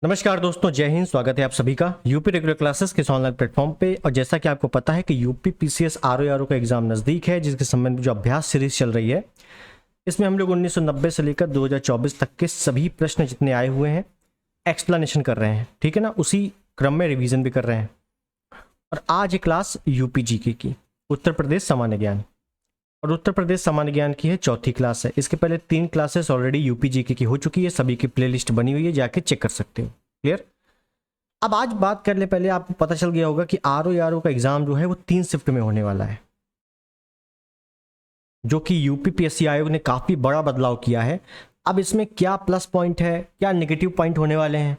नमस्कार दोस्तों, जय हिंद। स्वागत है आप सभी का यूपी रेगुलर क्लासेस के ऑनलाइन प्लेटफॉर्म पे। और जैसा कि आपको पता है कि यूपी पीसीएस आरओ का एग्जाम नज़दीक है, जिसके संबंध में जो अभ्यास सीरीज चल रही है, इसमें हम लोग 1990 से लेकर 2024 तक के सभी प्रश्न जितने आए हुए हैं एक्सप्लेनेशन कर रहे हैं। ठीक है ना, उसी क्रम में रिवीजन भी कर रहे हैं। और आज ये क्लास यूपी जीके की, उत्तर प्रदेश सामान्य ज्ञान, और उत्तर प्रदेश सामान्य ज्ञान की है चौथी क्लास है। इसके पहले 3 क्लासेस ऑलरेडी यूपी जीके की हो चुकी है, सभी की प्लेलिस्ट बनी हुई है, जाके चेक कर सकते हो। क्लियर। अब आज बात कर ले, पहले आपको पता चल गया होगा कि आरओ का एग्जाम जो है वो 3 शिफ्ट में होने वाला है, जो कि यूपीपीएससी आयोग ने काफी बड़ा बदलाव किया है। अब इसमें क्या प्लस पॉइंट है, क्या नेगेटिव पॉइंट होने वाले हैं,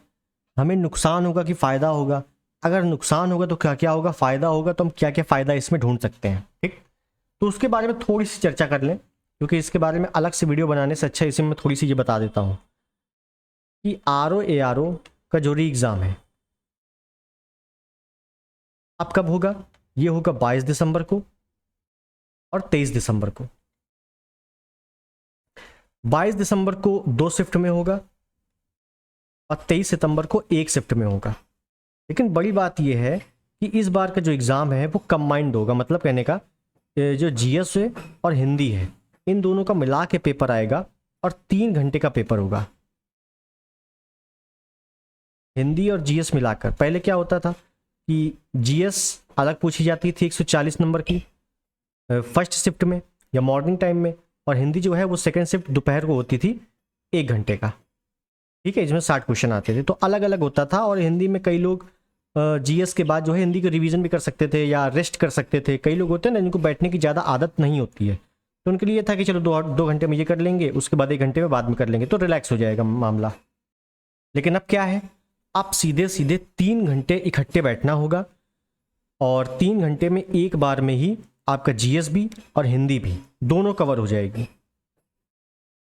हमें नुकसान होगा कि फायदा होगा, अगर नुकसान होगा तो क्या क्या होगा, फायदा होगा तो हम क्या क्या फायदा इसमें ढूंढ सकते हैं। ठीक, तो उसके बारे में थोड़ी सी चर्चा कर लें, क्योंकि इसके बारे में अलग से वीडियो बनाने से अच्छा इसे मैं थोड़ी सी ये बता देता हूँ कि आरओ का जो री एग्ज़ाम है अब कब होगा। ये होगा 22 दिसंबर को और 23 दिसंबर को। 22 दिसंबर को 2 शिफ्ट में होगा और 23 सितंबर को 1 शिफ्ट में होगा। लेकिन बड़ी बात यह है कि इस बार का जो एग्ज़ाम है वो कंबाइंड होगा, मतलब कहने का जो जीएस है और हिंदी है, इन दोनों का मिला के पेपर आएगा और 3 घंटे का पेपर होगा। हिंदी और जीएस मिलाकर। पहले क्या होता था कि जीएस अलग पूछी जाती थी 140 नंबर की फर्स्ट शिफ्ट में या मॉर्निंग टाइम में, और हिंदी जो है वो सेकंड शिफ्ट दोपहर को होती थी 1 घंटे का। ठीक है, इसमें 60 क्वेश्चन आते थे, तो अलग अलग होता था। और हिंदी में कई लोग जीएस के बाद जो है हिंदी का रिवीजन भी कर सकते थे या रेस्ट कर सकते थे। कई लोग होते हैं ना जिनको बैठने की ज़्यादा आदत नहीं होती है, तो उनके लिए था कि चलो 2 घंटे में ये कर लेंगे, उसके बाद 1 घंटे में बाद में कर लेंगे, तो रिलैक्स हो जाएगा मामला। लेकिन अब क्या है, आप सीधे सीधे 3 घंटे इकट्ठे बैठना होगा, और 3 घंटे में एक बार में ही आपका जीएस भी और हिंदी भी दोनों कवर हो जाएगी।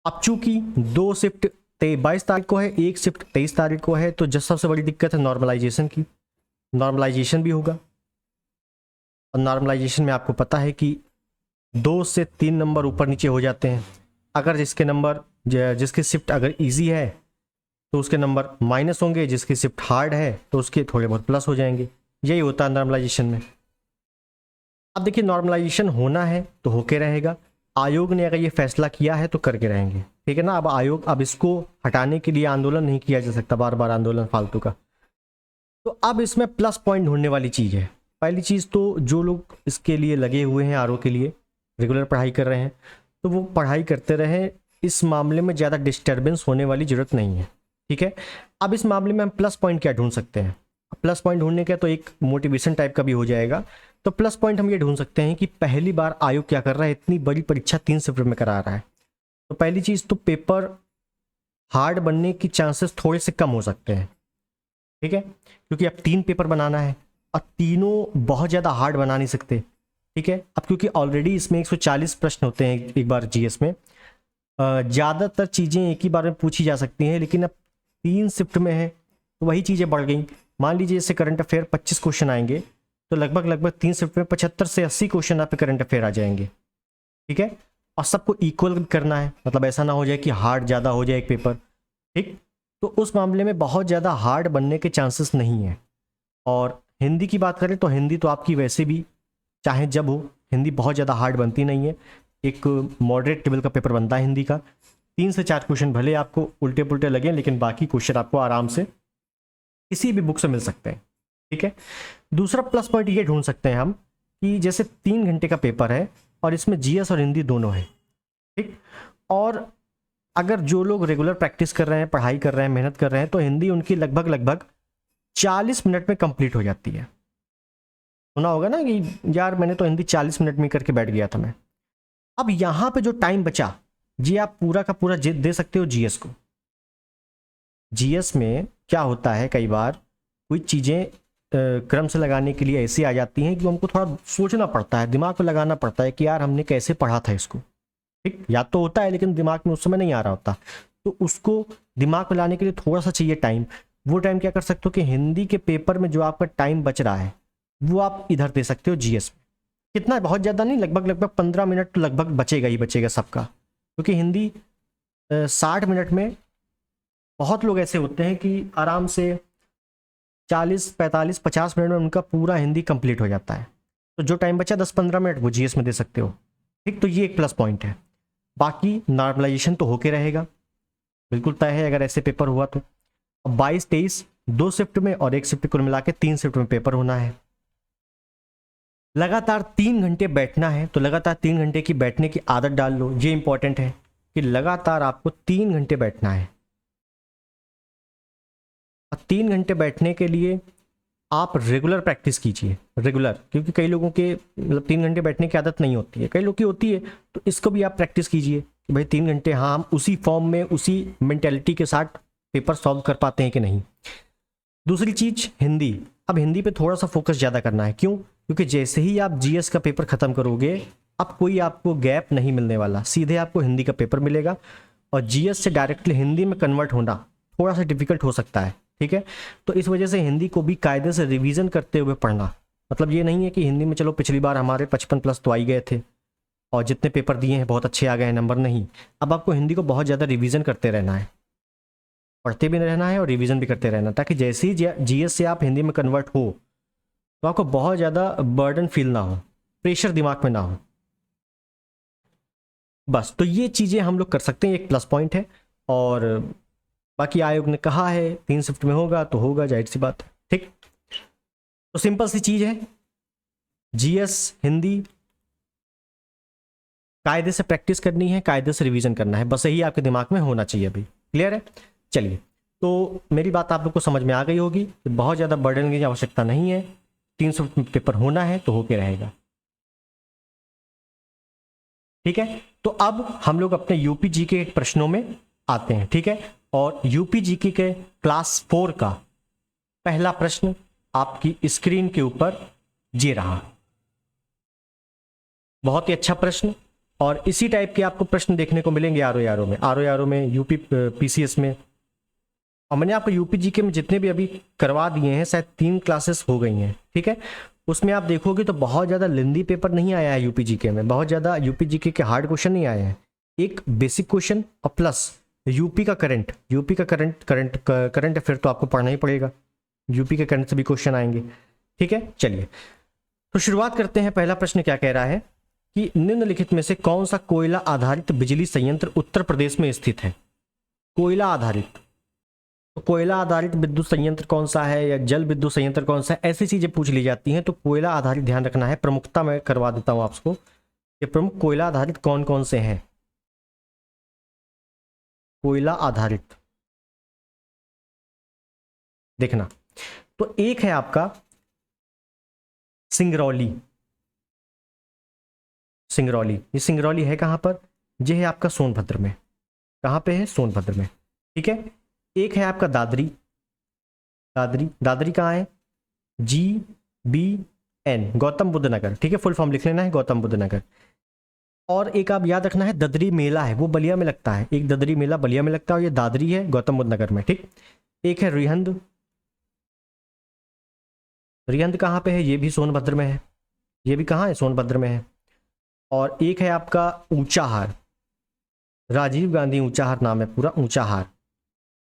अब चूंकि 2 शिफ्ट 22 तारीख को है, 1 शिफ्ट 23 तारीख को है, तो जब सबसे बड़ी दिक्कत है नॉर्मलाइजेशन की। नॉर्मलाइजेशन भी होगा, और नॉर्मलाइजेशन में आपको पता है कि 2 से 3 नंबर ऊपर नीचे हो जाते हैं। अगर जिसकी शिफ्ट अगर ईजी है तो उसके नंबर माइनस होंगे, जिसकी शिफ्ट हार्ड है तो उसके थोड़े बहुत प्लस हो जाएंगे। यही होता है नॉर्मलाइजेशन में। अब देखिए, नॉर्मलाइजेशन होना है तो होके रहेगा। आयोग ने अगर ये फैसला किया है तो करके रहेंगे। ठीक है ना। अब इसको हटाने के लिए आंदोलन नहीं किया जा सकता, बार बार आंदोलन फालतू का। तो अब इसमें प्लस पॉइंट ढूंढने वाली चीज़ है। पहली चीज़ तो जो लोग इसके लिए लगे हुए हैं, आरओ के लिए रेगुलर पढ़ाई कर रहे हैं, तो वो पढ़ाई करते रहें। इस मामले में ज़्यादा डिस्टर्बेंस होने वाली ज़रूरत नहीं है। ठीक है। अब इस मामले में हम प्लस पॉइंट क्या ढूंढ सकते हैं। प्लस पॉइंट ढूंढने का तो एक मोटिवेशन टाइप का भी हो जाएगा। तो प्लस पॉइंट हम ये ढूंढ सकते हैं कि पहली बार आयोग क्या कर रहा है, इतनी बड़ी परीक्षा 3 शिफ्ट में करा रहा है। तो पहली चीज़ तो पेपर हार्ड बनने की चांसेस थोड़े से कम हो सकते हैं। ठीक है, क्योंकि अब 3 पेपर बनाना है और तीनों बहुत ज़्यादा हार्ड बना नहीं सकते। ठीक है। अब क्योंकि ऑलरेडी इसमें 140 प्रश्न होते हैं एक बार जीएस में, ज़्यादातर चीज़ें एक ही बार में पूछी जा सकती हैं, लेकिन अब 3 शिफ्ट में है तो वही चीज़ें बढ़ गई। मान लीजिए जैसे करंट अफेयर 25 क्वेश्चन आएंगे, तो लगभग 3 शिफ्ट में 75 से 80 क्वेश्चन आप पे करंट अफेयर आ जाएंगे। ठीक है। और सबको इक्वल करना है, मतलब ऐसा ना हो जाए कि हार्ड ज़्यादा हो जाए एक पेपर। ठीक, तो उस मामले में बहुत ज़्यादा हार्ड बनने के चांसेस नहीं है। और हिंदी की बात करें तो हिंदी तो आपकी वैसे भी चाहे जब हो, हिंदी बहुत ज़्यादा हार्ड बनती नहीं है। एक मॉडरेट लेवल का पेपर बनता है हिंदी का। 3 से 4 क्वेश्चन भले आपको उल्टे पुल्टे लगें, लेकिन बाकी क्वेश्चन आपको आराम से किसी भी बुक से मिल सकते हैं। ठीक है। दूसरा प्लस पॉइंट ये ढूंढ सकते हैं हम कि जैसे 3 घंटे का पेपर है और इसमें जीएस और हिंदी दोनों है। ठीक, और अगर जो लोग रेगुलर प्रैक्टिस कर रहे हैं, पढ़ाई कर रहे हैं, मेहनत कर रहे हैं, तो हिंदी उनकी लगभग 40 मिनट में कंप्लीट हो जाती है। सुना होगा ना कि यार मैंने तो हिंदी 40 मिनट में करके बैठ गया था मैं। अब यहाँ पे जो टाइम बचा, जी आप पूरा का पूरा दे सकते हो जीएस को। जीएस में क्या होता है, कई बार कोई चीज़ें क्रम से लगाने के लिए ऐसी आ जाती हैं कि हमको थोड़ा सोचना पड़ता है, दिमाग को लगाना पड़ता है कि यार हमने कैसे पढ़ा था इसको। ठीक, याद तो होता है लेकिन दिमाग में उस समय नहीं आ रहा होता, तो उसको दिमाग में लाने के लिए थोड़ा सा चाहिए टाइम। वो टाइम क्या कर सकते हो कि हिंदी के पेपर में जो आपका टाइम बच रहा है वो आप इधर दे सकते हो जीएस में। कितना, बहुत ज़्यादा नहीं, लगभग 15 मिनट तो लगभग बचेगा ही बचेगा सबका, क्योंकि हिंदी 60 मिनट में बहुत लोग ऐसे होते हैं कि आराम से 40, 45, 50 मिनट में उनका पूरा हिंदी कंप्लीट हो जाता है, तो जो टाइम बचा 10-15 मिनट वो जीएस में दे सकते हो। ठीक, तो ये एक प्लस पॉइंट है। बाकी नॉर्मलाइजेशन तो होके रहेगा, बिल्कुल तय है अगर ऐसे पेपर हुआ तो। 22-23 2 शिफ्ट में और 1 शिफ्ट कुल मिला के 3 शिफ्ट में पेपर होना है। लगातार 3 घंटे बैठना है, तो लगातार 3 घंटे की बैठने की आदत डाल लो। ये इंपॉर्टेंट है कि लगातार आपको 3 घंटे बैठना है। और 3 घंटे बैठने के लिए आप रेगुलर प्रैक्टिस कीजिए, रेगुलर, क्योंकि कई लोगों के मतलब 3 घंटे बैठने की आदत नहीं होती है, कई लोग की होती है, तो इसको भी आप प्रैक्टिस कीजिए कि भाई 3 घंटे हाँ हम उसी फॉर्म में उसी मेंटेलिटी के साथ पेपर सॉल्व कर पाते हैं कि नहीं। दूसरी चीज हिंदी, अब हिंदी पे थोड़ा सा फोकस ज़्यादा करना है। क्यों? क्योंकि जैसे ही आप जीएस का पेपर खत्म करोगे, अब कोई आपको गैप नहीं मिलने वाला, सीधे आपको हिंदी का पेपर मिलेगा। और जीएस से डायरेक्टली हिंदी में कन्वर्ट होना थोड़ा सा डिफिकल्ट हो सकता है, ठीक है। तो इस वजह से हिंदी को भी कायदे से रिवीजन करते हुए पढ़ना। मतलब ये नहीं है कि हिंदी में चलो पिछली बार हमारे 55+ तो आ ही गए थे और जितने पेपर दिए हैं बहुत अच्छे आ गए हैं नंबर, नहीं। अब आपको हिंदी को बहुत ज़्यादा रिवीजन करते रहना है, पढ़ते भी रहना है और रिवीजन भी करते रहना, ताकि जैसे ही जीएस से आप हिंदी में कन्वर्ट हो तो आपको बहुत ज़्यादा बर्डन फील ना हो, प्रेशर दिमाग में ना हो। बस, तो ये चीज़ें हम लोग कर सकते हैं, एक प्लस पॉइंट है। और बाकी आयोग ने कहा है 3 शिफ्ट में होगा तो होगा, जाहिर सी बात है। ठीक, तो सिंपल सी चीज़ है, जीएस हिंदी कायदे से प्रैक्टिस करनी है, कायदे से रिवीजन करना है, बस यही आपके दिमाग में होना चाहिए। अभी क्लियर है? चलिए, तो मेरी बात आप लोग को समझ में आ गई होगी, बहुत ज़्यादा बर्डन की आवश्यकता नहीं है, 300 पेपर होना है तो होके रहेगा। ठीक है, तो अब हम लोग अपने यूपी जीके के प्रश्नों में आते हैं। ठीक है, और यूपी जीके के क्लास 4 का पहला प्रश्न आपकी स्क्रीन के ऊपर ये रहा। बहुत ही अच्छा प्रश्न, और इसी टाइप के आपको प्रश्न देखने को मिलेंगे आर में, यूपी पीसीएस में। और मैंने आपको यूपी जीके में जितने भी अभी करवा दिए हैं, शायद 3 क्लासेस हो गई हैं। ठीक है, उसमें आप देखोगे तो बहुत ज़्यादा लेंदी पेपर नहीं आया है यूपी जीके में, बहुत ज़्यादा यूपी जीके के हार्ड क्वेश्चन नहीं आए हैं। एक बेसिक क्वेश्चन और प्लस यूपी का करंट अफेयर तो आपको पढ़ना ही पड़ेगा, यूपी के करंट से भी क्वेश्चन आएंगे। ठीक है, चलिए तो शुरुआत करते हैं। पहला प्रश्न क्या कह रहा है कि निम्नलिखित में से कौन सा कोयला आधारित बिजली संयंत्र उत्तर प्रदेश में स्थित है? कोयला आधारित, तो कोयला आधारित विद्युत संयंत्र कौन सा है, या जल विद्युत संयंत्र कौन सा है, ऐसी चीजें पूछ ली जाती हैं। तो कोयला आधारित ध्यान रखना है, प्रमुखता मैं करवा देता हूं आपको कि प्रमुख कोयला आधारित कौन कौन से हैं। कोयला आधारित देखना, तो एक है आपका सिंगरौली। ये सिंगरौली है कहां पर? ये है आपका सोनभद्र में। कहां पे है? सोनभद्र में। ठीक है, एक है आपका दादरी कहाँ है? GBN, गौतम बुद्ध नगर। ठीक है, फुल फॉर्म लिख लेना है, गौतम बुद्ध नगर। और एक आप याद रखना है, ददरी मेला है, वो बलिया में लगता है। एक ददरी मेला बलिया में लगता है और ये दादरी है गौतम बुद्ध नगर में। ठीक, एक है रिहंद कहाँ पे है? ये भी सोनभद्र में है। ये भी कहाँ है? सोनभद्र में है। और एक है आपका ऊंचाहार, राजीव गांधी ऊंचाहार नाम है पूरा, ऊंचाहार।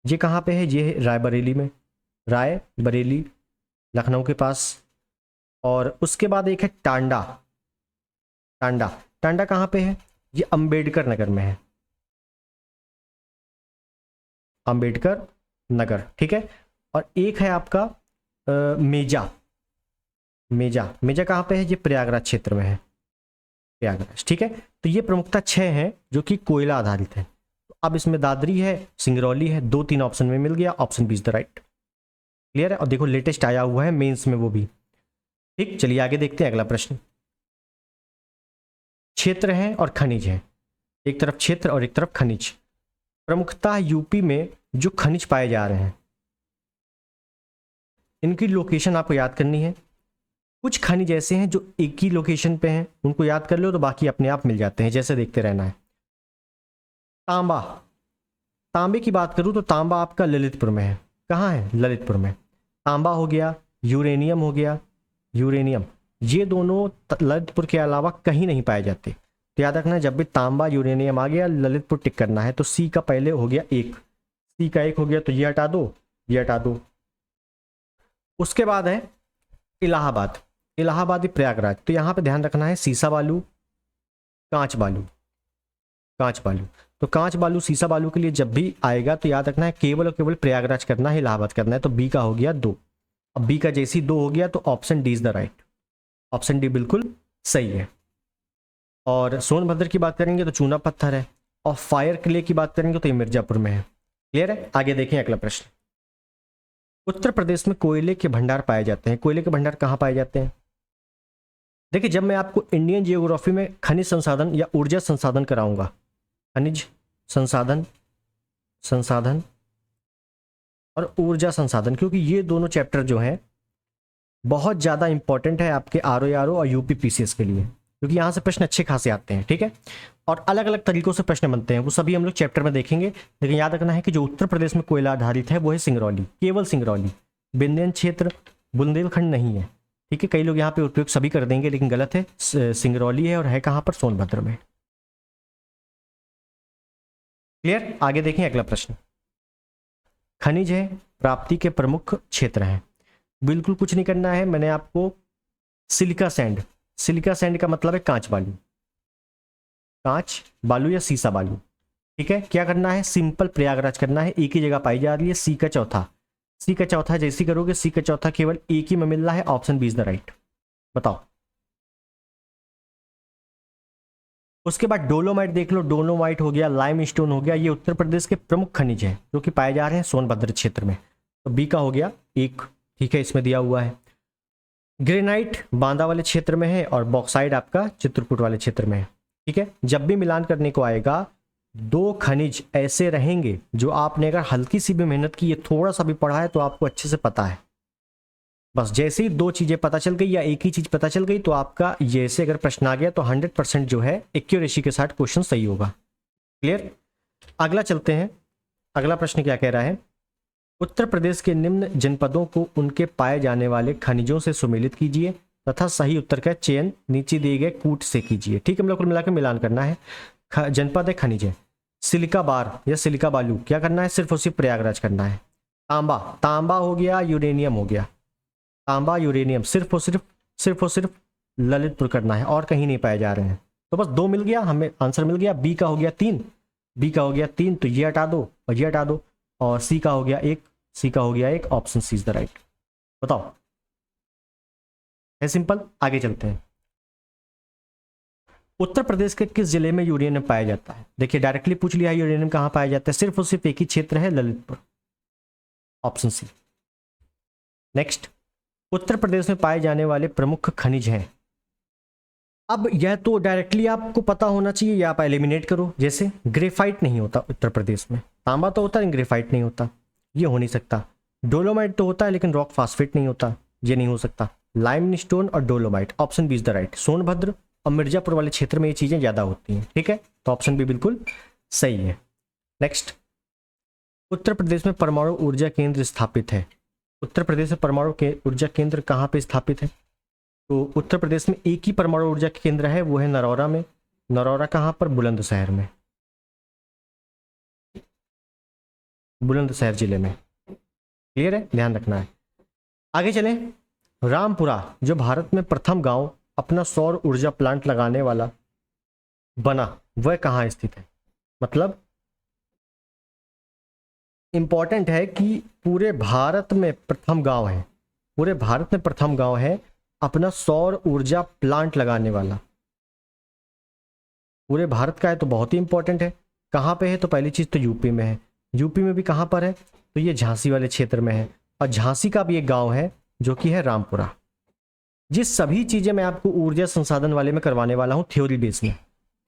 ये कहाँ पे है? ये है रायबरेली में, रायबरेली लखनऊ के पास। और उसके बाद एक है टांडा कहाँ पे है? ये अंबेडकर नगर में है, अंबेडकर नगर। ठीक है, और एक है आपका मेजा कहाँ पे है? ये प्रयागराज क्षेत्र में है, प्रयागराज। ठीक है, तो ये प्रमुखता 6 हैं जो कि कोयला आधारित है। अब इसमें दादरी है, सिंगरौली है, 2-3 ऑप्शन में मिल गया, option B is the right. Clear है? और देखो लेटेस्ट आया हुआ है मेंस में वो भी। ठीक, चलिए आगे देखते हैं अगला प्रश्न। क्षेत्र है और खनिज है, एक तरफ क्षेत्र और एक तरफ खनिज। प्रमुखता यूपी में जो खनिज पाए जा रहे हैं, इनकी लोकेशन आपको याद करनी है। कुछ खनिज ऐसे हैं जो एक ही लोकेशन पे हैं, उनको याद कर लो तो बाकी अपने आप मिल जाते हैं, जैसे देखते रहना है। तांबे की बात करूं तो तांबा आपका ललितपुर में है। कहाँ है? ललितपुर में। तांबा हो गया, यूरेनियम हो गया, ये दोनों ललितपुर के अलावा कहीं नहीं पाए जाते। तो याद रखना, जब भी तांबा यूरेनियम आ गया, ललितपुर टिक करना है। तो सी का पहले हो गया 1, सी का 1 हो गया तो ये हटा दो, ये हटा दो। उसके बाद है इलाहाबाद, इलाहाबादी प्रयागराज। तो यहाँ पे ध्यान रखना है सीसा बालू, कांच बालू, कांच बालू। तो कांच बालू सीसा बालू के लिए जब भी आएगा तो याद रखना है केवल और केवल प्रयागराज करना है, इलाहाबाद करना है। तो बी का हो गया 2। अब बी का जैसे ही 2 हो गया तो option D is the right, option D बिल्कुल सही है। और सोनभद्र की बात करेंगे तो चूना पत्थर है, और फायर किले की बात करेंगे तो ये मिर्जापुर में है। क्लियर है? आगे देखें अगला प्रश्न। उत्तर प्रदेश में कोयले के भंडार पाए जाते हैं। कोयले के भंडार कहाँ पाए जाते हैं? देखिए, जब मैं आपको इंडियन जियोग्राफी में खनिज संसाधन या ऊर्जा संसाधन कराऊंगा, खनिज संसाधन, संसाधन और ऊर्जा संसाधन, क्योंकि ये दोनों चैप्टर जो हैं बहुत ज़्यादा इंपॉर्टेंट है आपके आरओ और यूपी पीसीएस के लिए, क्योंकि यहाँ से प्रश्न अच्छे खासे आते हैं। ठीक है? और अलग अलग तरीकों से प्रश्न बनते हैं, वो सभी हम लोग चैप्टर में देखेंगे। लेकिन याद रखना है कि जो उत्तर प्रदेश में कोयला आधारित है वो है सिंगरौली, केवल सिंगरौली। विंध्यन क्षेत्र, बुंदेलखंड नहीं है। ठीक है? कई लोग यहाँ पे उपयोग सभी कर देंगे, लेकिन गलत है, सिंगरौली है और है कहाँ पर? सोनभद्र में। क्लियर? आगे देखें अगला प्रश्न। खनिज है, प्राप्ति के प्रमुख क्षेत्र हैं। बिल्कुल कुछ नहीं करना है, मैंने आपको सिलिका सैंड, सिलिका सैंड का मतलब है कांच बालू, कांच बालू या सीसा बालू। ठीक है? क्या करना है? सिंपल प्रयागराज करना है, एक ही जगह पाई जा रही है। सी का चौथा, सी का चौथा जैसी करोगे, सी का चौथा केवल एक ही में मिल रहा है, option B is the right. बताओ। उसके बाद डोलोमाइट देख लो, डोलोमाइट हो गया, लाइम स्टोन हो गया, ये उत्तर प्रदेश के प्रमुख खनिज हैं जो कि पाए जा रहे हैं सोनभद्र क्षेत्र में। तो बी का हो गया 1। ठीक है? इसमें दिया हुआ है। ग्रेनाइट बांदा वाले क्षेत्र में है और बॉक्साइड आपका चित्रकूट वाले क्षेत्र में है। ठीक है? जब भी मिलान करने को आएगा, 2 खनिज ऐसे रहेंगे जो आपने अगर हल्की सी भी मेहनत की है, थोड़ा सा भी पढ़ा है, तो आपको अच्छे से पता है। बस जैसे ही 2 चीजें पता चल गई या एक ही चीज पता चल गई, तो आपका ये से अगर प्रश्न आ गया तो 100% जो है एक्यूरेसी के साथ क्वेश्चन सही होगा। क्लियर? अगला चलते हैं। अगला प्रश्न क्या कह रहा है? उत्तर प्रदेश के निम्न जनपदों को उनके पाए जाने वाले खनिजों से सुमेलित कीजिए तथा सही उत्तर का चयन नीचे दिए गए कूट से कीजिए। ठीक है? हम लोग को मिलाकर मिलान करना है। जनपद है, खनिज है, सिलिका बार या सिलिका बालू, क्या करना है? सिर्फ और सिर्फ प्रयागराज करना है। तांबा, तांबा हो गया, यूरेनियम हो गया, तांबा यूरेनियम सिर्फ और सिर्फ ललितपुर करना है, और कहीं नहीं पाए जा रहे हैं। तो बस 2 मिल गया, हमें आंसर मिल गया। बी का हो गया 3, बी का हो गया 3, तो ये हटा दो और ये हटा दो। और सी का हो गया 1, सी का हो गया 1, option C is the right. बताओ, है सिंपल। आगे चलते हैं। उत्तर प्रदेश के किस जिले में यूरेनियम पाया जाता है? देखिए, डायरेक्टली पूछ लिया है यूरेनियम कहाँ पाया जाता है, सिर्फ और सिर्फ एक ही क्षेत्र है, Lalitpur, option C. Next, Uttar Pradesh में पाए जाने वाले प्रमुख खनिज हैं। अब यह तो डायरेक्टली आपको पता होना चाहिए या आप एलिमिनेट करो। जैसे ग्रेफाइट नहीं होता उत्तर प्रदेश में, तांबा तो होता है ग्रेफाइट नहीं होता, ये हो नहीं सकता। डोलोमाइट तो होता है लेकिन रॉक फास्फेट नहीं होता, ये नहीं हो सकता। लाइम स्टोन और dolomite, option B is the right. Sonbhadra और मिर्जापुर वाले क्षेत्र में ये चीजें ज्यादा होती हैं। ठीक है? तो ऑप्शन बी बिल्कुल सही है। नेक्स्ट, उत्तर प्रदेश में परमाणु ऊर्जा केंद्र स्थापित है। उत्तर प्रदेश में परमाणु ऊर्जा केंद्र कहाँ पे स्थापित है? तो उत्तर प्रदेश में एक ही परमाणु ऊर्जा केंद्र है, वो है नरौरा में। नरौरा कहाँ पर? बुलंदशहर में, बुलंदशहर जिले में। क्लियर है? ध्यान रखना है। आगे चलें। रामपुरा, जो भारत में प्रथम गांव अपना सौर ऊर्जा प्लांट लगाने वाला बना, वह कहाँ स्थित है? मतलब इंपॉर्टेंट है कि पूरे भारत में प्रथम गांव है, पूरे भारत में प्रथम गांव है अपना सौर ऊर्जा प्लांट लगाने वाला। पूरे भारत का है तो बहुत ही इंपॉर्टेंट है। कहाँ पे है? तो पहली चीज तो यूपी में है। यूपी में भी कहाँ पर है? तो ये झांसी वाले क्षेत्र में है, और झांसी का भी एक गांव है जो कि है रामपुरा। जिस सभी चीजें मैं आपको ऊर्जा संसाधन वाले में करवाने वाला हूं थ्योरी बेस में।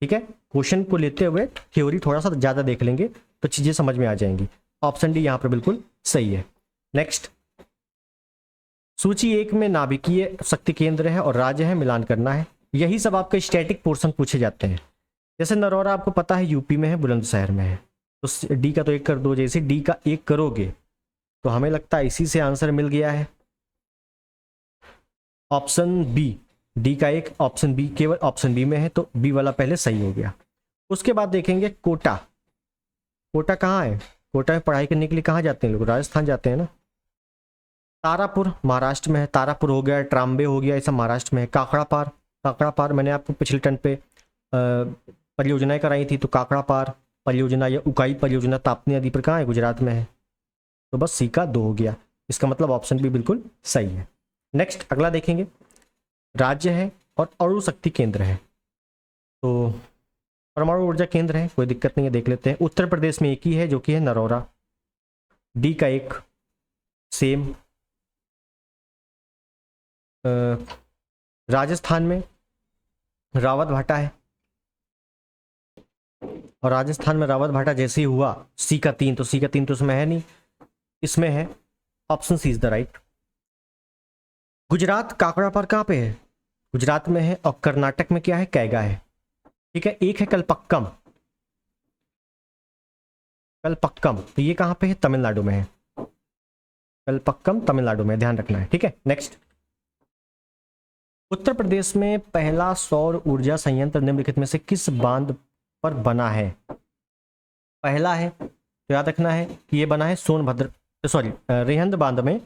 ठीक है? क्वेश्चन को लेते हुए थ्योरी थोड़ा सा ज्यादा देख लेंगे तो चीजें समझ में आ जाएंगी। ऑप्शन डी यहां पर बिल्कुल सही है। नेक्स्ट, सूची 1 में नाभिकीय शक्ति केंद्र है और राज्य है, मिलान करना है। यही सब आपके स्टैटिक पोर्शन पूछे जाते हैं। जैसे नरौरा आपको पता है यूपी में है, बुलंदशहर में है, तो डी का तो 1 कर दो। जैसे डी का 1 करोगे तो हमें लगता है इसी से आंसर मिल गया है, ऑप्शन बी। डी का 1, ऑप्शन बी, केवल ऑप्शन बी में है, तो बी वाला पहले सही हो गया। उसके बाद देखेंगे कोटा। कोटा कहाँ है? कोटा में पढ़ाई करने के लिए कहाँ जाते हैं लोग? राजस्थान जाते हैं ना। तारापुर महाराष्ट्र में है, तारापुर हो गया, ट्राम्बे हो गया, ये सब महाराष्ट्र में है। काकड़ा पार, काकड़ा पार मैंने आपको पिछले टर्न पे परियोजनाएं कराई थी, तो काकड़ा पार परियोजना या उकाई परियोजना ताप्ती नदी पर कहाँ है? गुजरात में है। तो बस सी का 2 हो गया, इसका मतलब ऑप्शन भी बिल्कुल सही है। नेक्स्ट अगला देखेंगे, राज्य है और अणु शक्ति केंद्र है। तो परमाणु ऊर्जा केंद्र है, कोई दिक्कत नहीं है, देख लेते हैं। उत्तर प्रदेश में एक ही है जो कि है नरौरा, डी का 1 सेम। राजस्थान में रावत भाटा है, और राजस्थान में रावत भाटा जैसे ही हुआ सी का 3, तो सी का 3 तो इसमें है नहीं, इसमें है, option C is the right. Gujarat Kakrapar कहाँ पे है? गुजरात में है, और कर्नाटक में क्या है? कैगा है। ठीक है, एक है कलपक्कम, कलपक्कम, तो ये कहाँ पे है? तमिलनाडु में है, कलपक्कम तमिलनाडु में, ध्यान रखना है। ठीक है, नेक्स्ट, उत्तर प्रदेश में पहला सौर ऊर्जा संयंत्र निम्नलिखित में से किस बांध पर बना है? पहला है तो याद रखना है कि ये बना है सोनभद्र, सॉरी रिहंद बांध में,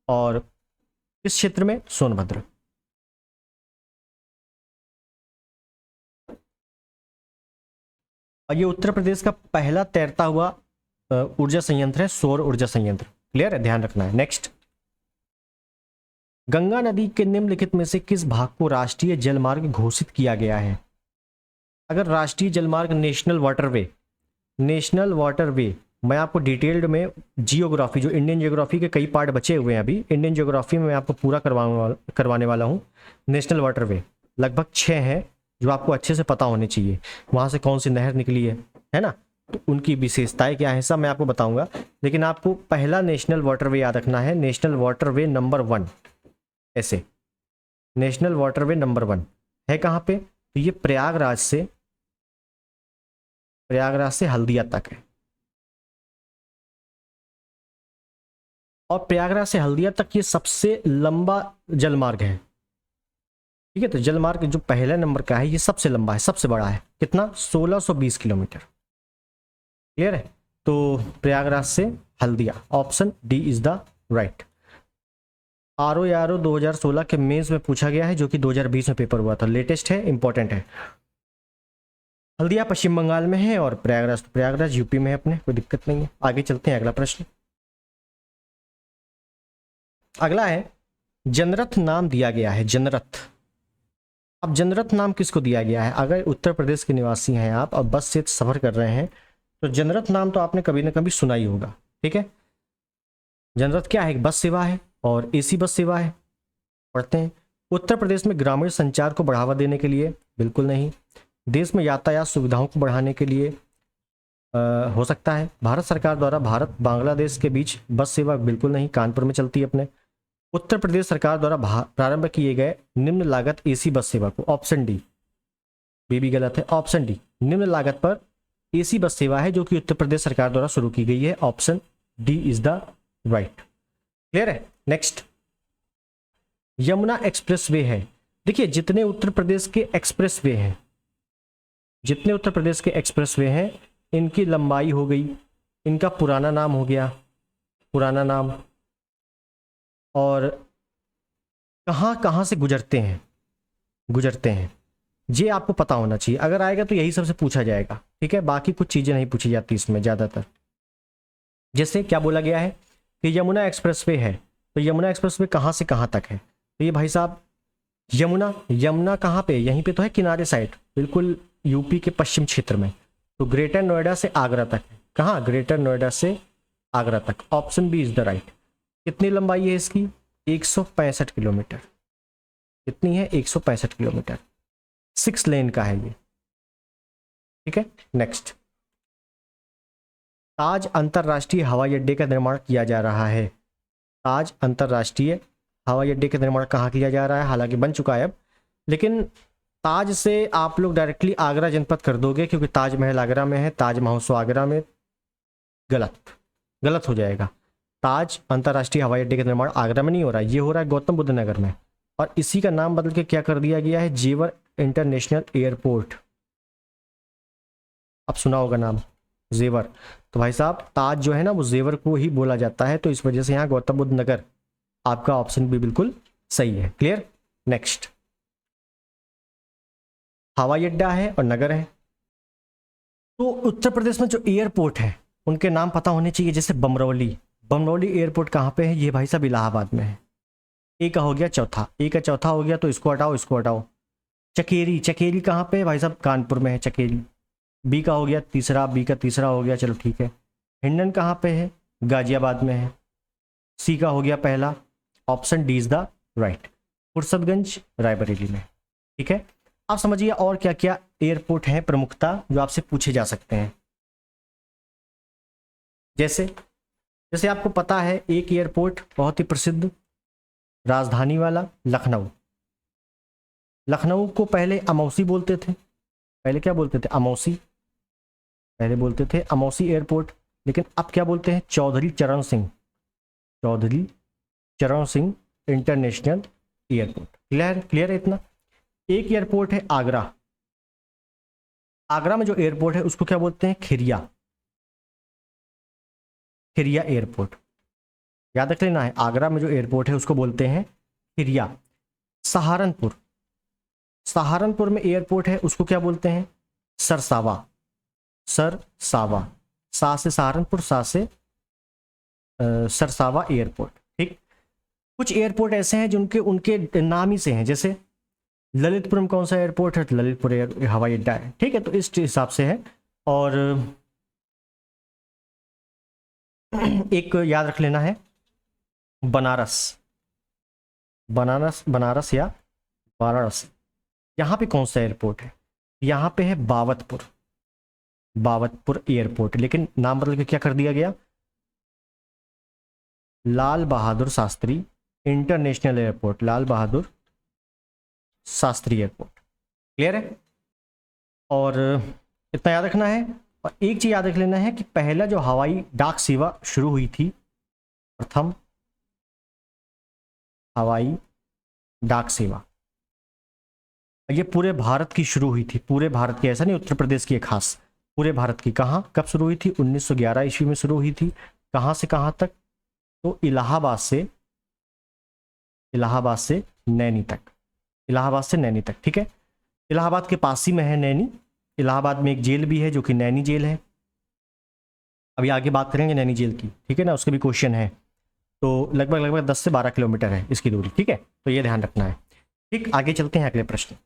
और किस क्षेत्र में? सोनभद्र। और ये उत्तर प्रदेश का पहला तैरता हुआ ऊर्जा संयंत्र है, सौर ऊर्जा संयंत्र। क्लियर है, ध्यान रखना है। नेक्स्ट, गंगा नदी के निम्नलिखित में से किस भाग को राष्ट्रीय जलमार्ग घोषित किया गया है? अगर राष्ट्रीय जलमार्ग नेशनल वाटरवे, मैं आपको डिटेल्ड में जियोग्राफी, जो इंडियन जियोग्राफी के कई पार्ट बचे हुए हैं अभी, इंडियन जियोग्राफी में मैं आपको पूरा करवाने वाला हूँ। नेशनल वाटरवे लगभग 6 हैं जो आपको अच्छे से पता होने चाहिए, वहाँ से कौन सी नहर निकली है ना, तो उनकी विशेषताएं क्या है सब मैं आपको बताऊंगा। लेकिन आपको पहला नेशनल वाटरवे याद रखना है, नेशनल वाटरवे नंबर 1, ऐसे नेशनल वाटरवे नंबर 1 है कहाँ पे? तो ये प्रयागराज से हल्दिया तक है, और प्रयागराज से हल्दिया तक ये सबसे लंबा जलमार्ग है। ठीक है, तो जलमार्ग जो पहले नंबर का है ये सबसे लंबा है, सबसे बड़ा है। कितना? 1620 किलोमीटर। क्लियर है, तो प्रयागराज से Haldia, option D is the right. RO 2016 के मेंस में पूछा गया है, जो कि 2020 में पेपर हुआ था, लेटेस्ट है, इंपॉर्टेंट है। हल्दिया पश्चिम बंगाल में है, और प्रयागराज यूपी में है अपने, कोई दिक्कत नहीं है। आगे चलते हैं, अगला प्रश्न। अगला है, जनरथ नाम दिया गया है, जनरथ। अब जनरथ नाम किसको दिया गया है? अगर उत्तर प्रदेश के निवासी हैं आप और बस से सफर कर रहे हैं, तो जनरथ नाम तो आपने कभी ना कभी सुना ही होगा। ठीक है, जनरथ क्या है? एक बस सेवा है, और एसी बस सेवा है। पढ़ते हैं, उत्तर प्रदेश में ग्रामीण संचार को बढ़ावा देने के लिए? बिल्कुल नहीं। देश में यातायात सुविधाओं को बढ़ाने के लिए हो सकता है। भारत सरकार द्वारा भारत बांग्लादेश के बीच बस सेवा? बिल्कुल नहीं, कानपुर में चलती है अपने। उत्तर प्रदेश सरकार द्वारा प्रारंभ किए गए निम्न लागत एसी बस सेवा को? ऑप्शन डी, भी गलत है, ऑप्शन डी निम्न लागत पर एसी बस सेवा है जो कि उत्तर प्रदेश सरकार द्वारा शुरू की गई है, option D is the right. Clear है, नेक्स्ट, यमुना एक्सप्रेसवे है। देखिए, जितने उत्तर प्रदेश के एक्सप्रेसवे हैं, इनकी लंबाई हो गई, इनका पुराना नाम हो गया, पुराना नाम, और कहाँ कहाँ से गुजरते हैं, ये आपको पता होना चाहिए। अगर आएगा तो यही सबसे पूछा जाएगा। ठीक है, बाकी कुछ चीज़ें नहीं पूछी जाती इसमें ज़्यादातर। जैसे क्या बोला गया है कि यमुना एक्सप्रेसवे है, तो यमुना एक्सप्रेसवे कहाँ से कहाँ तक है? तो ये भाई साहब, यमुना कहाँ पे? यहीं पे तो है, किनारे साइड, बिल्कुल यूपी के पश्चिम क्षेत्र में। तो ग्रेटर नोएडा से आगरा तक है। कहाँ? ग्रेटर नोएडा से आगरा तक, option B is the right. कितनी लंबाई है इसकी? 165 किलोमीटर। कितनी है? 165 किलोमीटर। 6 लेन का है ये। ठीक है, नेक्स्ट, ताज अंतरराष्ट्रीय हवाई अड्डे का निर्माण किया जा रहा है। ताज अंतरराष्ट्रीय हवाई अड्डे का निर्माण कहाँ किया जा रहा है? हालांकि बन चुका है अब, लेकिन ताज से आप लोग डायरेक्टली आगरा जनपद कर दोगे, क्योंकि ताजमहल आगरा में है, ताज महोत्सव आगरा में, गलत हो जाएगा। ताज अंतरराष्ट्रीय हवाई अड्डे का निर्माण आगरा में नहीं हो रहा है, ये हो रहा है गौतम बुद्ध नगर में, और इसी का नाम बदल के क्या कर दिया गया है? जेवर इंटरनेशनल एयरपोर्ट। अब सुना होगा नाम, जेवर। तो भाई साहब ताज जो है ना वो जेवर को ही बोला जाता है, तो इस वजह से यहाँ गौतम बुद्ध नगर आपका ऑप्शन भी बिल्कुल सही है। क्लियर। नेक्स्ट, हवाई अड्डा है और नगर है। तो उत्तर प्रदेश में जो एयरपोर्ट है उनके नाम पता होने चाहिए, जैसे बमरौली। बमरौली एयरपोर्ट कहाँ पे है? ये भाई साहब इलाहाबाद में है। ए का हो गया चौथा, ए का चौथा हो गया, तो इसको हटाओ इसको हटाओ। चकेरी, चकेरी कहाँ पे है भाई साहब? कानपुर में है चकेरी। बी का हो गया तीसरा, बी का तीसरा हो गया, चलो ठीक है। हिंडन कहाँ पे है? गाजियाबाद में है। सी का हो गया पहला, option D is the right. Fursatganj Raebareli में। ठीक है, आप समझिए और क्या क्या एयरपोर्ट हैं प्रमुखता जो आपसे पूछे जा सकते हैं। जैसे जैसे आपको पता है एक एयरपोर्ट बहुत ही प्रसिद्ध राजधानी वाला, लखनऊ। लखनऊ को पहले अमौसी बोलते थे। पहले क्या बोलते थे? अमौसी। पहले बोलते थे अमौसी एयरपोर्ट, लेकिन अब क्या बोलते हैं? चौधरी चरण सिंह। चौधरी चरण Singh international airport. Clear? Clear है इतना? एक एयरपोर्ट है आगरा। आगरा में जो एयरपोर्ट है उसको क्या बोलते हैं? खिरिया। खिरिया एयरपोर्ट, याद रख लेना है। आगरा में जो एयरपोर्ट है उसको बोलते हैं खिरिया। सहारनपुर, सहारनपुर में एयरपोर्ट है उसको क्या बोलते हैं? सरसावा। सरसावा, सा से सहारनपुर, सा से सरसावा एयरपोर्ट। ठीक। कुछ एयरपोर्ट ऐसे हैं जिनके उनके नाम ही से हैं, जैसे ललितपुर में कौन सा एयरपोर्ट है? ललितपुर हवाई अड्डा है। ठीक है, तो इस हिसाब से है। और एक याद रख लेना है, बनारस। बनारस, बनारस या वाराणसी, यहाँ पे कौन सा एयरपोर्ट है? यहाँ पे है बावतपुर। बावतपुर एयरपोर्ट, लेकिन नाम बदल के क्या कर दिया गया? Lal Bahadur Shastri international airport. Lal Bahadur Shastri airport. Clear है? और इतना याद रखना है। और एक चीज याद रख लेना है कि पहला जो हवाई डाक सेवा शुरू हुई थी, प्रथम हवाई डाक सेवा, ये पूरे भारत की शुरू हुई थी। पूरे भारत की, ऐसा नहीं उत्तर प्रदेश की है खास, पूरे भारत की। कहाँ कब शुरू हुई थी? 1911 ईस्वी में शुरू हुई थी। कहाँ से कहाँ तक? तो इलाहाबाद से, इलाहाबाद से नैनी तक। इलाहाबाद से नैनी तक। ठीक है, इलाहाबाद के पास ही में है नैनी। इलाहाबाद में एक जेल भी है जो कि नैनी जेल है। अभी आगे बात करेंगे नैनी जेल की, ठीक है ना, उसके भी क्वेश्चन है। तो लगभग लगभग 10 से 12 किलोमीटर है इसकी दूरी। ठीक है, तो ये ध्यान रखना है। ठीक, आगे चलते हैं अगले प्रश्न।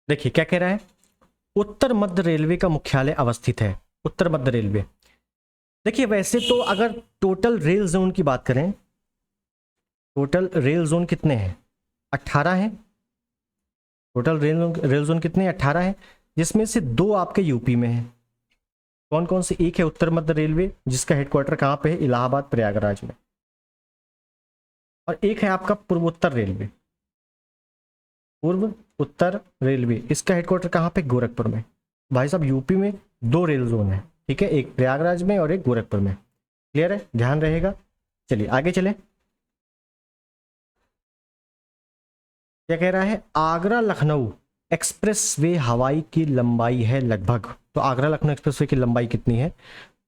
देखिए क्या कह रहा है, उत्तर मध्य रेलवे का मुख्यालय अवस्थित है। उत्तर मध्य रेलवे, देखिए वैसे तो अगर टोटल रेल जोन की बात करें, टोटल रेल जोन कितने हैं? 18 हैं। टोटल रेल जोन कितने? 18 हैं, जिसमें से 2 आपके यूपी में हैं। कौन कौन से? एक है उत्तर मध्य रेलवे जिसका हेडक्वार्टर कहाँ पे है? इलाहाबाद प्रयागराज में। और एक है आपका पूर्वोत्तर रेलवे। पूर्व उत्तर रेलवे, इसका हेडक्वार्टर कहाँ पे? गोरखपुर में। भाई साहब यूपी में 2 रेल जोन है। ठीक है, एक प्रयागराज में और एक गोरखपुर में। क्लियर है? ध्यान रहेगा। चलिए आगे चले। क्या कह रहा है, आगरा लखनऊ एक्सप्रेस वे हवाई की लंबाई है लगभग। तो आगरा लखनऊ एक्सप्रेस वे की लंबाई कितनी है?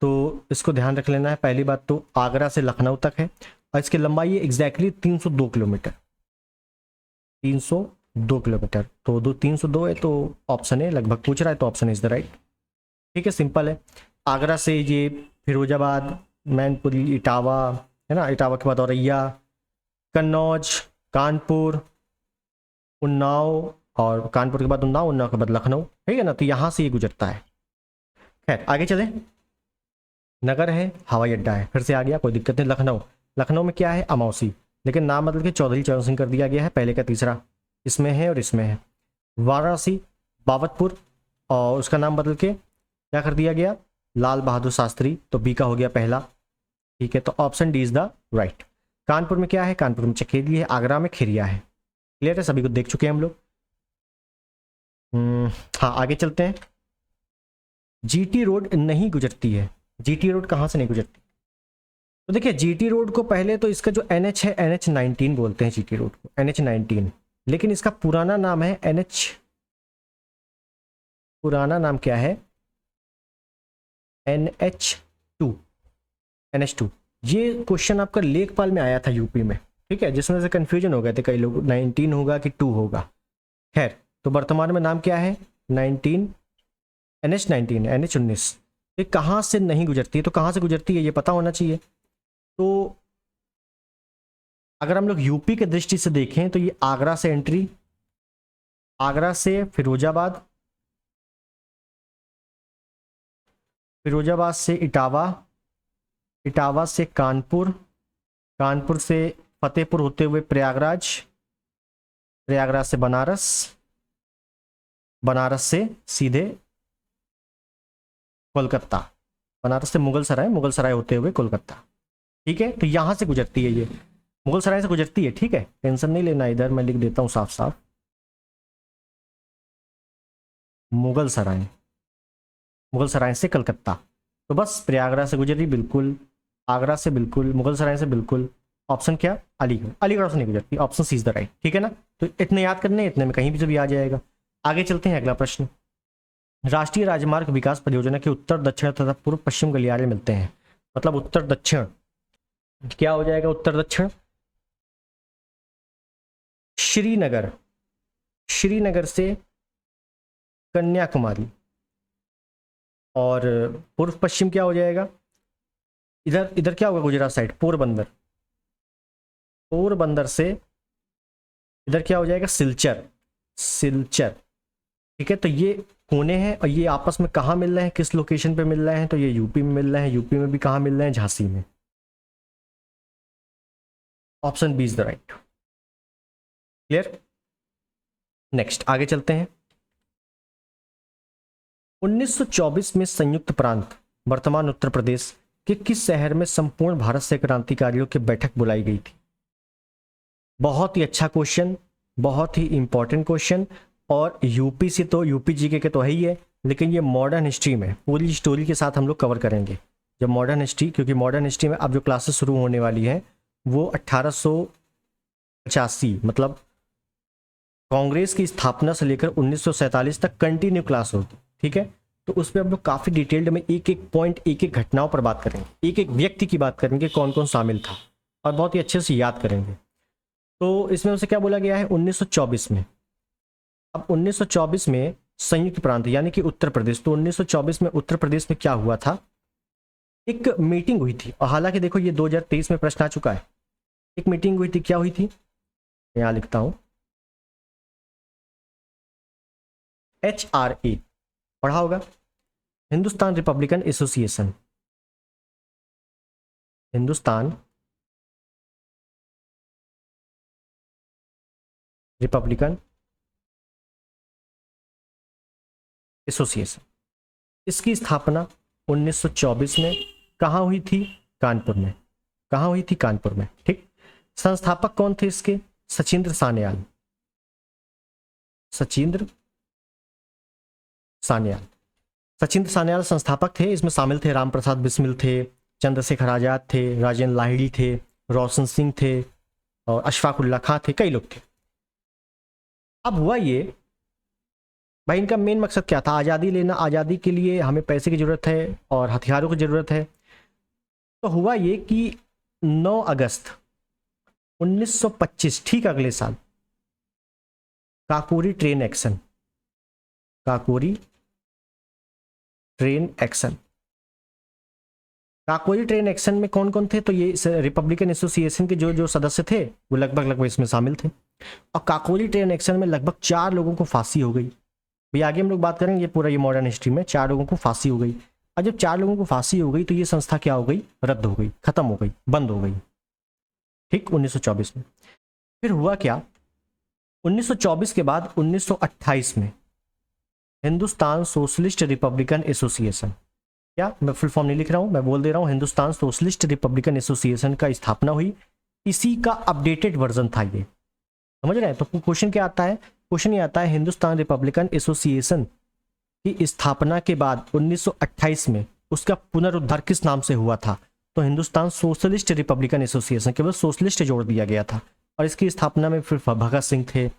तो इसको ध्यान रख लेना है। पहली बात तो आगरा से लखनऊ तक है और इसकी लंबाई है एग्जैक्टली 302 किलोमीटर। 302 किलोमीटर। तो 302 है तो ऑप्शन है, लगभग पूछ रहा है तो ऑप्शन इज द राइट। ठीक है, सिंपल है। आगरा से ये फिरोजाबाद, मैनपुरी, इटावा है ना, इटावा के बाद औरैया, कन्नौज, कानपुर, उन्नाव, और कानपुर के बाद उन्नाव, उन्नाव के बाद लखनऊ। ठीक है ना, तो यहाँ से ये गुजरता है। खैर आगे चले। नगर है, हवाई अड्डा है, फिर से आ गया, कोई दिक्कत नहीं। लखनऊ, लखनऊ में क्या है? अमौसी, लेकिन नाम बदल के चौधरी चरण सिंह कर दिया गया है। पहले का तीसरा इसमें है और इसमें है। वाराणसी, बावतपुर, और उसका नाम बदल के क्या कर दिया गया? लाल बहादुर शास्त्री। तो बी का हो गया पहला। ठीक है, तो option D is the right. Kanpur में क्या है? कानपुर में चकेरी है। आगरा में खिरिया है। क्लियर है? सभी को देख चुके हैं हम लोग। हाँ आगे चलते हैं। जीटी रोड नहीं गुजरती है। जीटी रोड कहाँ से नहीं गुजरती? तो देखिए जीटी रोड को पहले तो इसका जो एनएच है, NH-19 बोलते हैं जीटी रोड को, NH-19। लेकिन इसका पुराना नाम है पुराना नाम क्या है? NH2, NH2। ये क्वेश्चन आपका लेखपाल में आया था यूपी में, ठीक है, जिसमें से कन्फ्यूजन हो गए थे कई लोग, 19 होगा कि 2 होगा। खैर, तो वर्तमान में नाम क्या है, 19, NH19, NH19। ये कहाँ से नहीं गुजरती है, तो कहाँ से गुजरती है ये पता होना चाहिए। तो अगर हम लोग यूपी के दृष्टि से देखें तो ये आगरा से एंट्री, आगरा से फिरोजाबाद, फिरोजाबाद से इटावा, इटावा से कानपुर, कानपुर से फतेहपुर होते हुए प्रयागराज, प्रयागराज से बनारस, बनारस से सीधे कोलकाता, बनारस से मुगल सराय, मुगल सराय होते हुए कोलकाता। ठीक है, तो यहां से गुजरती है, ये मुगल सराय से गुजरती है। ठीक है, टेंशन नहीं लेना, इधर मैं लिख देता हूं साफ साफ, मुगल सराय, मुगल सराय से कलकत्ता। तो बस प्रयागराज से गुजरी, बिल्कुल, आगरा से बिल्कुल, मुगल सराय से बिल्कुल। ऑप्शन क्या, अलीगढ़, अलीगढ़ से नहीं गुजरती, option C is the right. ठीक है ना, तो इतने याद करने, इतने में कहीं भी जब आ जाएगा। आगे चलते हैं, अगला प्रश्न। राष्ट्रीय राजमार्ग विकास परियोजना के उत्तर दक्षिण तथा पूर्व पश्चिम गलियारे मिलते हैं, मतलब उत्तर दक्षिण क्या हो जाएगा, उत्तर दक्षिण श्रीनगर, श्रीनगर से कन्याकुमारी, और पूर्व पश्चिम क्या हो जाएगा, इधर इधर क्या होगा, गुजरात साइड पोरबंदर, पोरबंदर से इधर क्या हो जाएगा, सिलचर, सिलचर। ठीक है, तो ये कोने हैं और ये आपस में कहाँ मिल रहे हैं, किस लोकेशन पे मिल रहे हैं, तो ये यूपी में मिल रहे हैं। यूपी में भी कहाँ मिल रहे हैं, झांसी में। Option B is the right. Clear, next आगे चलते हैं। 1924 में संयुक्त प्रांत वर्तमान उत्तर प्रदेश के किस शहर में संपूर्ण भारत से क्रांतिकारियों की बैठक बुलाई गई थी। बहुत ही अच्छा क्वेश्चन, बहुत ही इंपॉर्टेंट क्वेश्चन, और यूपी से तो यूपी जीके के तो है ही है, लेकिन ये मॉडर्न हिस्ट्री में पूरी स्टोरी के साथ हम लोग कवर करेंगे जब मॉडर्न हिस्ट्री, क्योंकि मॉडर्न हिस्ट्री में अब जो क्लासेस शुरू होने वाली हैं वो 1885 मतलब कांग्रेस की स्थापना से लेकर 1947 तक कंटिन्यू क्लास होगी। ठीक है, तो उस पर हम लोग काफ़ी डिटेल्ड में एक एक पॉइंट, एक एक घटनाओं पर बात करेंगे, एक एक व्यक्ति की बात करेंगे, कौन कौन शामिल था, और बहुत ही अच्छे से याद करेंगे। तो इसमें उसे क्या बोला गया है, 1924 में। अब 1924 में संयुक्त प्रांत यानी कि उत्तर प्रदेश, तो 1924 में उत्तर प्रदेश में क्या हुआ था, एक मीटिंग हुई थी। और हालांकि देखो ये 2023 में प्रश्न आ चुका है, एक मीटिंग हुई थी, क्या हुई थी, यहां लिखता हूं, HRA पढ़ा होगा, Hindustan Republican association, Hindustan Republican association. इसकी स्थापना 1924 में कहाँ हुई थी, कानपुर में। कहाँ हुई थी, कानपुर में। ठीक, संस्थापक कौन थे इसके, सचिंद्र सान्याल, सचिंद्र सान्याल, सचिंद्र सान्याल संस्थापक थे। इसमें शामिल थे राम प्रसाद बिस्मिल थे, चंद्रशेखर आजाद थे, राजेंद्र लाहिड़ी थे, रोशन सिंह थे, और अशफाक उल्लाह खां थे, कई लोग थे। अब हुआ ये, भाई इनका मेन मकसद क्या था, आज़ादी लेना, आज़ादी के लिए हमें पैसे की ज़रूरत है और हथियारों की ज़रूरत है। तो हुआ ये कि 9 अगस्त 1925, ठीक अगले साल, Kakori train action, Kakori train action, Kakori train action में कौन कौन थे, तो ये रिपब्लिकन एसोसिएशन के जो जो सदस्य थे वो लगभग इसमें शामिल थे। और काकोरी ट्रेन एक्शन में लगभग 4 लोगों को फांसी हो गई। भाई आगे हम लोग बात करेंगे, ये पूरा ये मॉडर्न हिस्ट्री में 4 लोगों को फांसी हो गई। और जब 4 लोगों को फांसी हो गई तो ये संस्था क्या हो गई, रद्द हो गई, खत्म हो गई, बंद हो गई। ठीक, 1924 में। फिर हुआ क्या, 1924 के बाद 1928 में हिंदुस्तान सोशलिस्ट रिपब्लिकन एसोसिएशन, क्या मैं फुल फॉर्म नहीं लिख रहा हूं, मैं बोल दे रहा हूं, हिंदुस्तान सोशलिस्ट रिपब्लिकन एसोसिएशन का स्थापना हुई। इसी का अपडेटेड वर्जन था ये, समझ रहे हैं। तो क्वेश्चन क्या आता है, क्वेश्चन ये आता है, हिंदुस्तान रिपब्लिकन एसोसिएशन की स्थापना के बाद 1928 में उसका पुनरुद्धार किस नाम से हुआ था, तो हिंदुस्तान सोशलिस्ट रिपब्लिकन एसोसिएशन, केवल सोशलिस्ट जोड़ दिया गया था। और इसकी स्थापना में फिर भगत सिंह थे,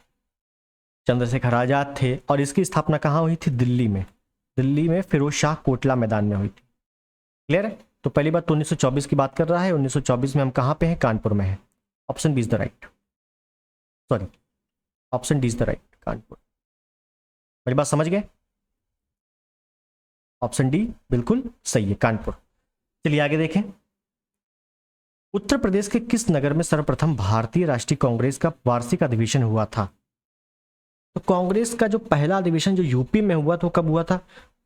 चंद्रशेखर आजाद थे, और इसकी स्थापना कहाँ हुई थी, दिल्ली में। दिल्ली में फिरोज शाह कोटला मैदान में हुई थी। क्लियर है? तो पहली बात तो 1924 की बात कर रहा है, 1924 में हम कहाँ पे हैं? कानपुर में है। Option B is the right, sorry option D is the right, Kanpur. मेरी बात समझ गए? ऑप्शन डी बिल्कुल सही है, कानपुर। चलिए आगे देखें। उत्तर प्रदेश के किस नगर में सर्वप्रथम भारतीय राष्ट्रीय कांग्रेस का वार्षिक अधिवेशन हुआ था? तो कांग्रेस का जो पहला अधिवेशन जो यूपी में हुआ तो कब हुआ था?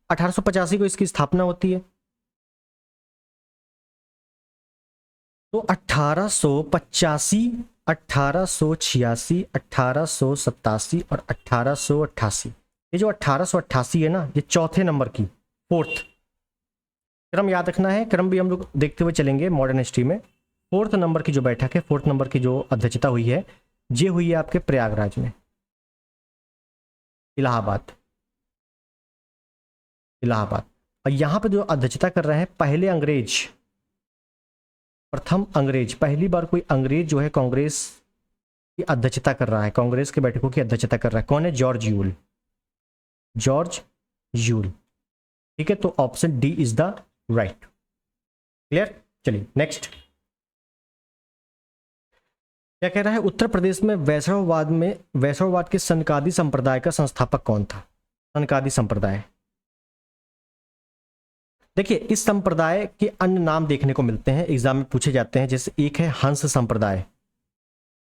1885 को इसकी स्थापना होती है। तो 1885, 1886, 1887 और 1888, ये जो 1888 है ना, ये चौथे नंबर की, फोर्थ क्रम याद रखना है। क्रम भी हम लोग देखते हुए चलेंगे मॉडर्न हिस्ट्री में। फोर्थ नंबर की जो बैठक है, फोर्थ नंबर की जो अध्यक्षता हुई है, ये हुई है आपके प्रयागराज में, इलाहाबाद, इलाहाबाद। और यहाँ पे जो अध्यक्षता कर रहे हैं पहले अंग्रेज, प्रथम अंग्रेज, पहली बार कोई अंग्रेज जो है कांग्रेस की अध्यक्षता कर रहा है, कांग्रेस के बैठकों की अध्यक्षता कर रहा है। कौन है? George Yule, George Yule. ठीक है, तो option D is the right. Clear? चलिए नेक्स्ट। क्या कह रहा है? उत्तर प्रदेश में वैष्णववाद के सनकादि संप्रदाय का संस्थापक कौन था? सनकादि संप्रदाय, देखिए इस संप्रदाय के अन्य नाम देखने को मिलते हैं, एग्जाम में पूछे जाते हैं। जैसे एक है हंस संप्रदाय,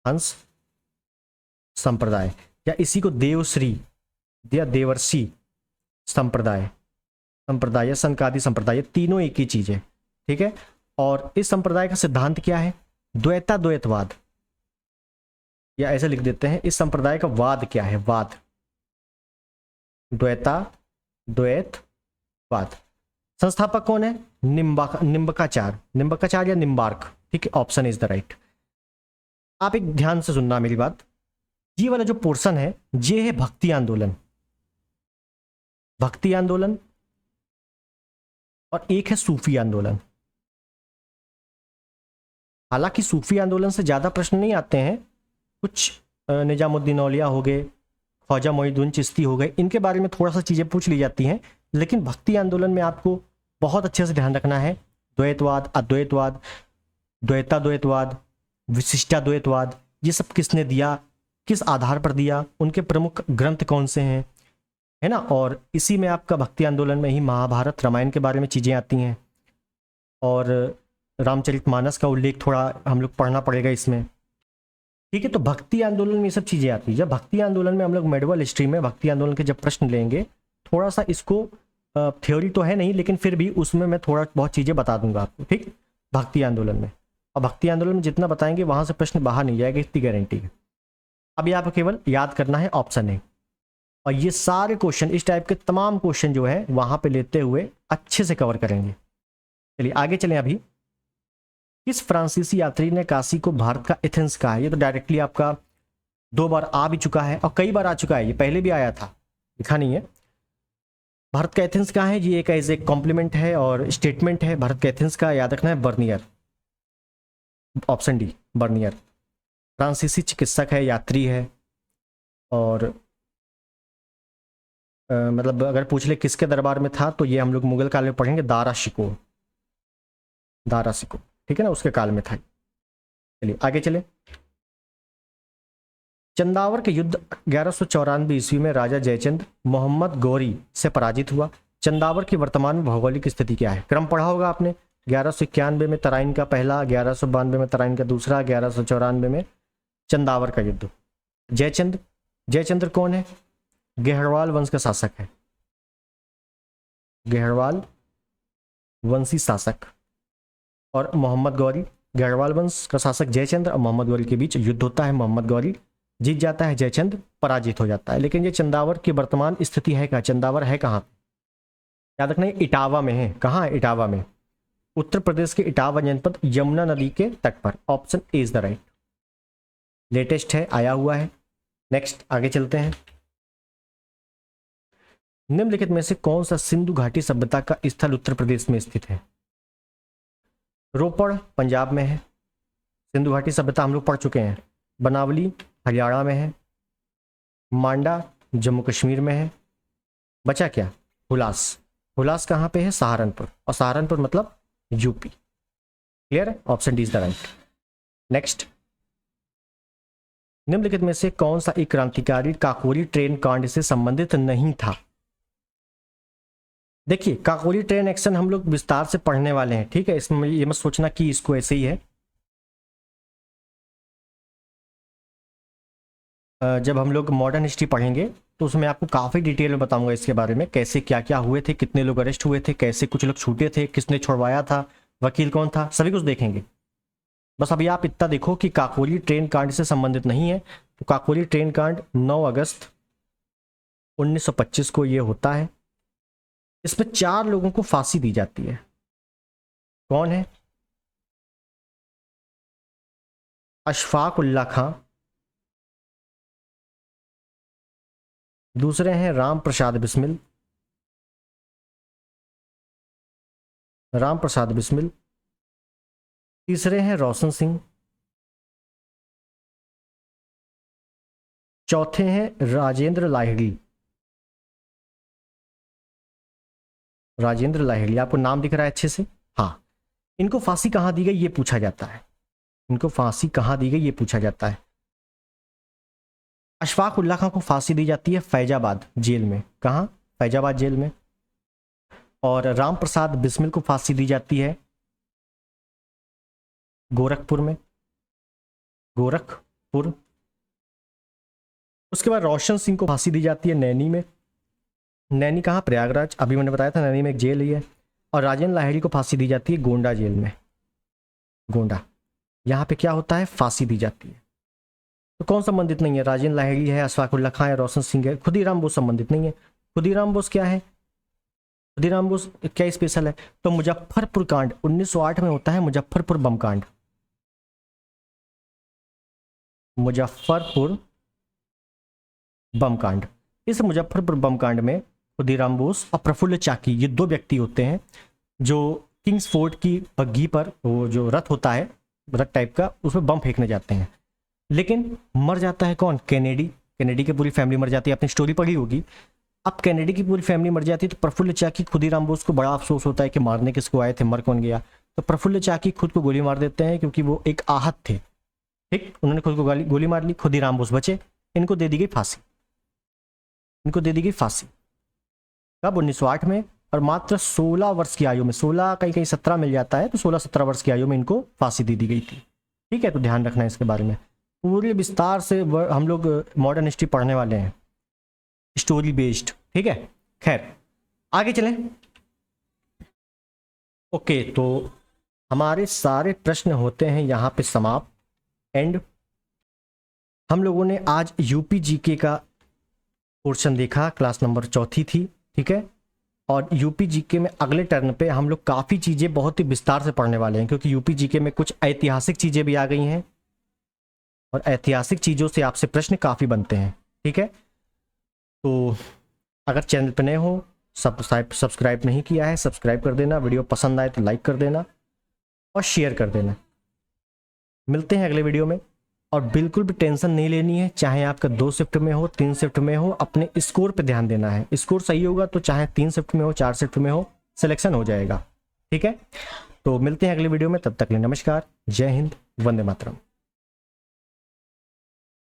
हंस संप्रदाय, या इसी को देवश्री या देवर्षि संप्रदाय, संप्रदाय या सनकादि संप्रदाय, तीनों एक ही चीज है। ठीक है, और इस संप्रदाय का सिद्धांत क्या है? द्वैताद्वैतवाद, या ऐसे लिख देते हैं इस संप्रदाय का वाद क्या है? वाद, द्वैताद्वैतवाद। संस्थापक कौन है? निम्बकाचार्य, निम्बकाचार्य या निम्बार्क। ठीक है, ऑप्शन इज द राइट। आप एक ध्यान से सुनना मेरी बात, ये वाला जो पोर्शन है ये है भक्ति आंदोलन, भक्ति आंदोलन, और एक है सूफी आंदोलन। हालांकि सूफी आंदोलन से ज्यादा प्रश्न नहीं आते हैं, कुछ निजामुद्दीन औलिया हो गए, ख्वाजा मोइनुद्दीन चिश्ती हो गए, इनके बारे में थोड़ा सा चीजें पूछ ली जाती हैं। लेकिन भक्ति आंदोलन में आपको बहुत अच्छे से ध्यान रखना है, द्वैतवाद, अद्वैतवाद, द्वैताद्वैतवाद, विशिष्टाद्वैतवाद, ये सब किसने दिया, किस आधार पर दिया, उनके प्रमुख ग्रंथ कौन से हैं, है ना। और इसी में आपका भक्ति आंदोलन में ही महाभारत रामायण के बारे में चीज़ें आती हैं, और रामचरितमानस का उल्लेख थोड़ा हम लोग पढ़ना पड़ेगा इसमें। ठीक है, तो भक्ति आंदोलन में ये सब चीज़ें आती हैं। जब भक्ति आंदोलन में हम लोग मेडिवल हिस्ट्री में भक्ति आंदोलन के जब प्रश्न लेंगे, थोड़ा सा इसको थ्योरी तो है नहीं, लेकिन फिर भी उसमें मैं थोड़ा बहुत चीज़ें बता दूंगा आपको। ठीक, भक्ति आंदोलन में, और भक्ति आंदोलन में जितना बताएंगे वहाँ से प्रश्न बाहर नहीं जाएगा, इतनी गारंटी है। अभी आपको केवल याद करना है ऑप्शन ए, और ये सारे क्वेश्चन, इस टाइप के तमाम क्वेश्चन जो है वहाँ पे लेते हुए अच्छे से कवर करेंगे। चलिए आगे चलें। अभी किस फ्रांसीसी यात्री ने काशी को भारत का एथेंस कहा है? ये तो डायरेक्टली आपका 2 बार आ भी चुका है और कई बार आ चुका है, ये पहले भी आया था, लिखा नहीं है। भारत का एथेंस कहाँ है? ये एक एज ए कॉम्प्लीमेंट है और स्टेटमेंट है। भारत का एथेंस का याद रखना है बर्नियर, ऑप्शन डी बर्नियर। फ्रांसीसी चिकित्सक है, यात्री है, और मतलब अगर पूछ ले किसके दरबार में था, तो ये हम लोग मुगल काल में पढ़ेंगे, दारा शिकोह, दारा शिकोह, ठीक है ना, उसके काल में था। चलिए आगे चले। चंदावर के युद्ध 1194 ईस्वी में राजा जयचंद मोहम्मद गौरी से पराजित हुआ। चंदावर की वर्तमान भौगोलिक स्थिति क्या है? क्रम पढ़ा होगा आपने, 1191 में तराइन का पहला, 1192 में तराइन का दूसरा, 1194 में चंदावर का युद्ध। जयचंद्र कौन है? गेहरवाल वंश का शासक है, गेहरवाल वंशी शासक। और मोहम्मद गौरी, गेहरवाल वंश का शासक जयचंद्र और मोहम्मद गौरी के बीच युद्ध होता है। मोहम्मद गौरी जीत जाता है, जयचंद्र पराजित हो जाता है। लेकिन ये चंदावर की वर्तमान स्थिति है क्या? चंदावर है कहाँ? याद रखना, इटावा में है। कहाँ है? इटावा में, उत्तर प्रदेश के इटावा जनपद, यमुना नदी के तट पर। Option A is the right. Latest है, आया हुआ है। नेक्स्ट आगे चलते हैं। निम्नलिखित में से कौन सा सिंधु घाटी सभ्यता का स्थल उत्तर प्रदेश में स्थित है? रोपड़ पंजाब में है, सिंधु घाटी सभ्यता हम लोग पढ़ चुके हैं। बनावली हरियाणा में है, मांडा जम्मू कश्मीर में है। बचा क्या? हुलास, हुलास कहाँ पे है? सहारनपुर। और सहारनपुर मतलब यूपी। क्लियर है, option D is the right. Next, निम्नलिखित में से कौन सा एक क्रांतिकारी काकोरी ट्रेन कांड से संबंधित नहीं था? देखिए, काकोरी ट्रेन एक्शन हम लोग विस्तार से पढ़ने वाले हैं, ठीक है, इसमें ये मत सोचना कि इसको ऐसे ही है। जब हम लोग मॉडर्न हिस्ट्री पढ़ेंगे तो उसमें आपको काफ़ी डिटेल में बताऊंगा इसके बारे में, कैसे क्या क्या हुए थे, कितने लोग अरेस्ट हुए थे, कैसे कुछ लोग छूटे थे, किसने छुड़वाया था, वकील कौन था, सभी कुछ देखेंगे। बस अभी आप इतना देखो कि काकोरी ट्रेन कांड से संबंधित नहीं है। तो काकोरी ट्रेन कांड 9 अगस्त 1925 को ये होता है। इसमें 4 लोगों को फांसी दी जाती है। कौन है? अशफाक उल्ला खां, दूसरे हैं राम प्रसाद बिस्मिल, तीसरे हैं रोशन सिंह, चौथे हैं राजेंद्र लाहिड़ी। आपको नाम दिख रहा है अच्छे से? हाँ। इनको फांसी कहाँ दी गई ये पूछा जाता है। अशफाक उल्ला खां को फांसी दी जाती है फैजाबाद जेल में। कहाँ? फैजाबाद जेल में। और राम प्रसाद बिस्मिल को फांसी दी जाती है गोरखपुर में। उसके बाद रोशन सिंह को फांसी दी जाती है नैनी में। नैनी कहाँ? प्रयागराज। अभी मैंने बताया था नैनी में एक जेल ही है। और राजेंद्र लाहिड़ी को फांसी दी जाती है गोंडा जेल में। गोंडा, यहाँ पे क्या होता है? फांसी दी जाती है। तो कौन संबंधित नहीं है? राजेंद्र लाहिड़ी है, अशफाक उल्ला खां है, रोशन सिंह है। खुदीराम बोस संबंधित नहीं है। खुदीराम बोस क्या है? खुदीराम बोस क्या स्पेशल है? तो मुजफ्फरपुर कांड 1908 में होता है, मुजफ्फरपुर बम कांड। इस मुजफ्फरपुर बम कांड में खुदीराम बोस और प्रफुल्ल चाकी, ये 2 व्यक्ति होते हैं जो किंग्स फोर्ट की बग्घी पर, वो जो रथ होता है, रथ टाइप का, उसमें बम फेंकने जाते हैं। लेकिन मर जाता है कौन? कैनेडी की पूरी फैमिली मर जाती है। आपने स्टोरी पढ़ी होगी। अब कैनेडी की पूरी फैमिली मर जाती है तो प्रफुल्ल चाकी, खुदीराम बोस को बड़ा अफसोस होता है कि मारने किसको आए थे, मर कौन गया। तो प्रफुल्ल चाकी खुद को गोली मार देते हैं क्योंकि वो एक आहत थे। ठीक, उन्होंने खुद को गोली मार ली। खुदीराम बोस बचे। इनको दे दी गई फांसी। कब? 1908 में। और मात्र 16 वर्ष की आयु में, 16 कहीं 17 मिल जाता है, तो 16-17 वर्ष की आयु में इनको फांसी दे दी गई थी। ठीक है, तो ध्यान रखना है इसके बारे में। पूरे विस्तार से हम लोग मॉडर्न हिस्ट्री पढ़ने वाले हैं, स्टोरी बेस्ड। ठीक है, खैर आगे चलें। ओके, तो हमारे सारे प्रश्न होते हैं यहाँ पे समाप्त। एंड हम लोगों ने आज यूपी जीके का पोर्शन देखा, क्लास नंबर 4 थी। ठीक है, और यूपी जीके में अगले टर्न पे हम लोग काफ़ी चीज़ें बहुत ही विस्तार से पढ़ने वाले हैं, क्योंकि यूपी जीके में कुछ ऐतिहासिक चीज़ें भी आ गई हैं और ऐतिहासिक चीज़ों से आपसे प्रश्न काफ़ी बनते हैं। ठीक है, तो अगर चैनल पर नए हो, सब्सक्राइब नहीं किया है, सब्सक्राइब कर देना। वीडियो पसंद आए तो लाइक कर देना और शेयर कर देना। मिलते हैं अगले वीडियो में। और बिल्कुल भी टेंशन नहीं लेनी है, चाहे आपका 2 शिफ्ट में हो, 3 शिफ्ट में हो, अपने स्कोर पे ध्यान देना है। स्कोर सही होगा तो चाहे 3 शिफ्ट में हो, 4 शिफ्ट में हो, सिलेक्शन हो जाएगा। ठीक है, तो मिलते हैं अगले वीडियो में। तब तक के लिए नमस्कार, जय हिंद, वंदे मातरम।